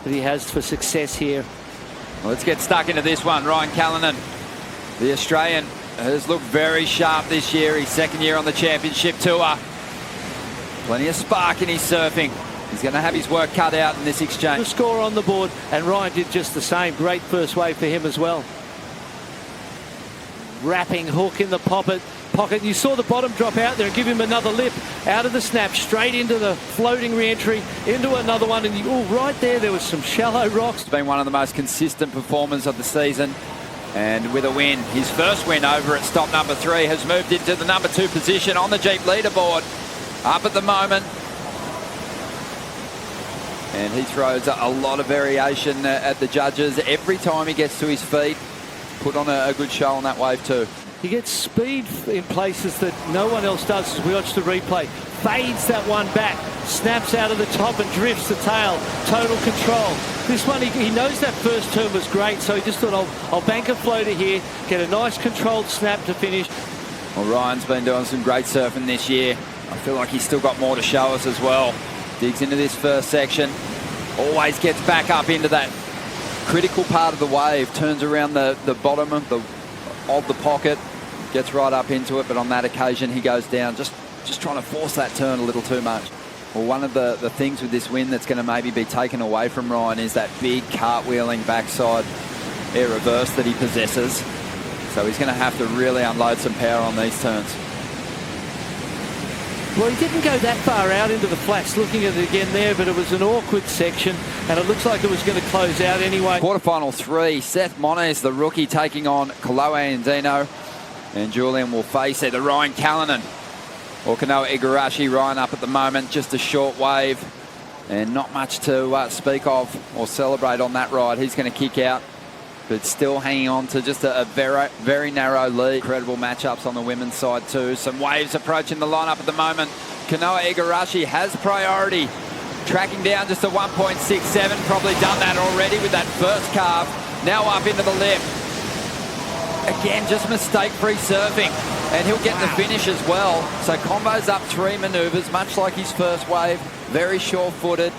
that he has for success here. Well, let's get stuck into this one. Ryan Callinan, the Australian, has looked very sharp this year. His second year on the championship tour. Plenty of spark in his surfing. He's going to have his work cut out in this exchange. The score on the board, and Ryan did just the same. Great first wave for him as well. Wrapping hook in the pocket. You saw the bottom drop out there and give him another lip out of the snap, straight into the floating re-entry, into another one. And right there was some shallow rocks. It's been one of the most consistent performers of the season. And with a win, his first win over at stop number 3, has moved into the number 2 position on the Jeep leaderboard. Up at the moment. And he throws a lot of variation at the judges. Every time he gets to his feet, put on a good show on that wave too. He gets speed in places that no one else does. As we watch the replay, fades that one back, snaps out of the top and drifts the tail. Total control. This one, he knows that first turn was great, so he just thought, I'll bank a floater here, get a nice controlled snap to finish. Well, Ryan's been doing some great surfing this year. I feel like he's still got more to show us as well. Digs into this first section, always gets back up into that critical part of the wave, turns around the bottom of the pocket, gets right up into it, but on that occasion he goes down, just trying to force that turn a little too much. Well, one of the things with this win that's going to maybe be taken away from Ryan is that big cartwheeling backside air reverse that he possesses. So he's going to have to really unload some power on these turns. Well, he didn't go that far out into the flats, looking at it again there, but it was an awkward section, and it looks like it was going to close out anyway. Quarterfinal 3, Seth Moniz, the rookie, taking on Kanoa Igarashi, and Julian will face the Ryan Callinan or Kanoa Igarashi. Ryan up at the moment, just a short wave, and not much to speak of or celebrate on that ride. He's going to kick out, but still hanging on to just a very, very narrow lead. Incredible matchups on the women's side too. Some waves approaching the lineup at the moment. Kanoa Igarashi has priority, tracking down just a 1.67. Probably done that already with that first carve. Now up into the lip. Again, just mistake-free surfing, and he'll get the finish as well. So combos up 3 manoeuvres, much like his first wave. Very sure-footed,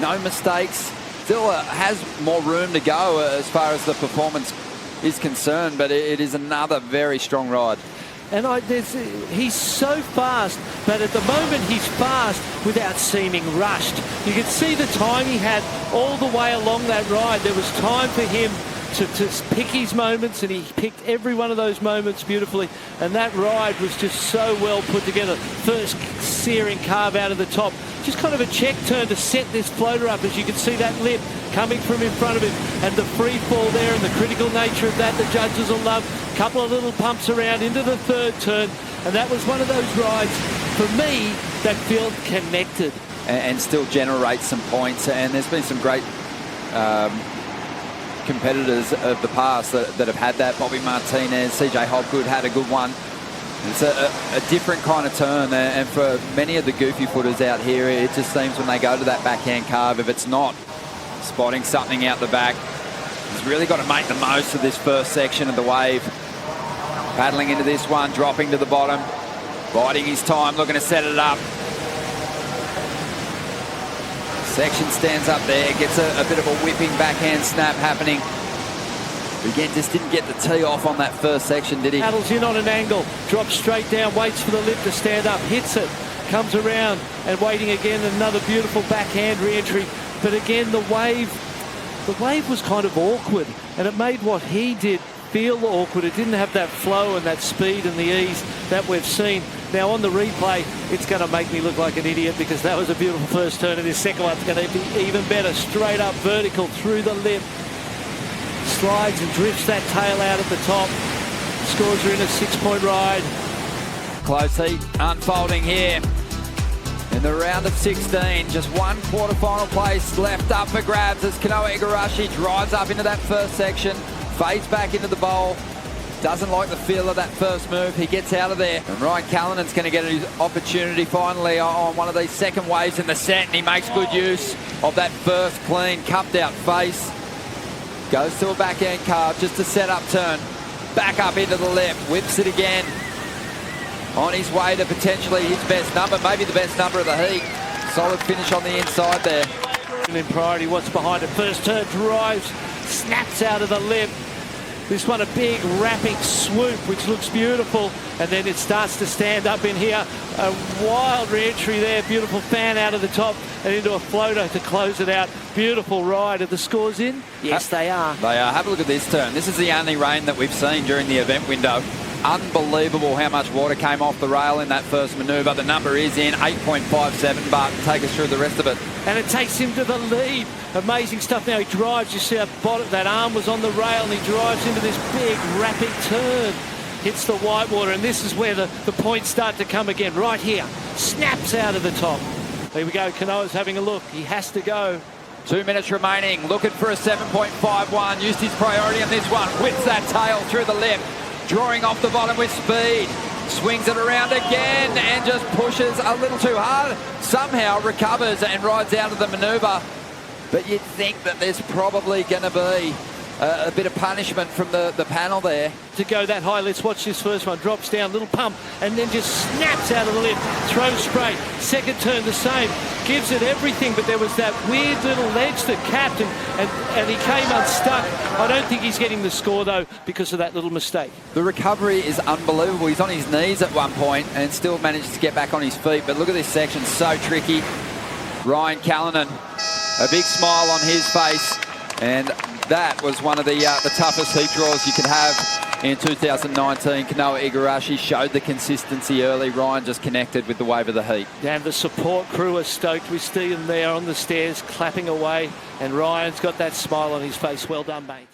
no mistakes. Still has more room to go as far as the performance is concerned, but it is another very strong ride. And he's so fast, but at the moment he's fast without seeming rushed. You can see the time he had all the way along that ride. There was time for him to pick his moments, and he picked every one of those moments beautifully. And that ride was just so well put together. First searing carve out of the top. Just kind of a check turn to set this floater up, as you can see that lip coming from in front of him, and the free fall there and the critical nature of that the judges will love. A couple of little pumps around into the third turn, and that was one of those rides for me that felt connected and still generates some points. And there's been some great competitors of the past that have had that. Bobby Martinez, CJ Hopgood had a good one. It's a different kind of turn, and for many of the goofy footers out here, it just seems when they go to that backhand carve, if it's not spotting something out the back, he's really got to make the most of this first section of the wave. Paddling into this one, dropping to the bottom, biding his time, looking to set it up. Section stands up there, gets a bit of a whipping backhand snap happening. Again, just didn't get the tee off on that first section, did he? Paddles in on an angle, drops straight down, waits for the lip to stand up, hits it, comes around, and waiting again, another beautiful backhand re-entry. But again, the wave was kind of awkward, and it made what he did feel awkward. It didn't have that flow and that speed and the ease that we've seen. Now on the replay, it's going to make me look like an idiot, because that was a beautiful first turn, and this second one's going to be even better. Straight up vertical through the lip. Slides and drifts that tail out at the top. Scores are in a 6-point ride. Close heat unfolding here in the round of 16. Just one quarterfinal place left up for grabs as Kanoa Igarashi drives up into that first section, fades back into the bowl. Doesn't like the feel of that first move. He gets out of there. And Ryan Callinan's going to get his opportunity finally on one of these second waves in the set, and he makes good use of that first clean, cupped out face. Goes to a backhand carve, just a set-up turn. Back up into the lip, whips it again. On his way to potentially his best number, maybe the best number of the heat. Solid finish on the inside there. In priority, what's behind it? First turn, drives, snaps out of the lip. This one a big wrapping swoop, which looks beautiful, and then it starts to stand up in here. A wild re-entry there, beautiful fan out of the top and into a floater to close it out. Beautiful ride. Are the scores in? Yes, they are. They are. Have a look at this turn. This is the only rain that we've seen during the event window. Unbelievable how much water came off the rail in that first manoeuvre. The number is in 8.57, but take us through the rest of it. And it takes him to the lead. Amazing stuff. Now he drives. You see that arm was on the rail, and he drives into this big wrapping turn. Hits the whitewater, and this is where the points start to come again. Right here. Snaps out of the top. There we go. Kanoa's having a look. He has to go. 2 minutes remaining. Looking for a 7.51. Used his priority on this one. Whips that tail through the lip. Drawing off the bottom with speed. Swings it around again and just pushes a little too hard. Somehow recovers and rides out of the manoeuvre. But you'd think that there's probably going to be a bit of punishment from the panel there. To go that high, let's watch this first one. Drops down, little pump, and then just snaps out of the lip. Throws straight. Second turn the same. Gives it everything, but there was that weird little ledge that capped and he came unstuck. I don't think he's getting the score, though, because of that little mistake. The recovery is unbelievable. He's on his knees at one point and still manages to get back on his feet. But look at this section, so tricky. Ryan Callinan, a big smile on his face. And that was one of the toughest heat draws you could have in 2019. Kanoa Igarashi showed the consistency early. Ryan just connected with the wave of the heat. And the support crew are stoked. We see them there on the stairs clapping away. And Ryan's got that smile on his face. Well done, mate.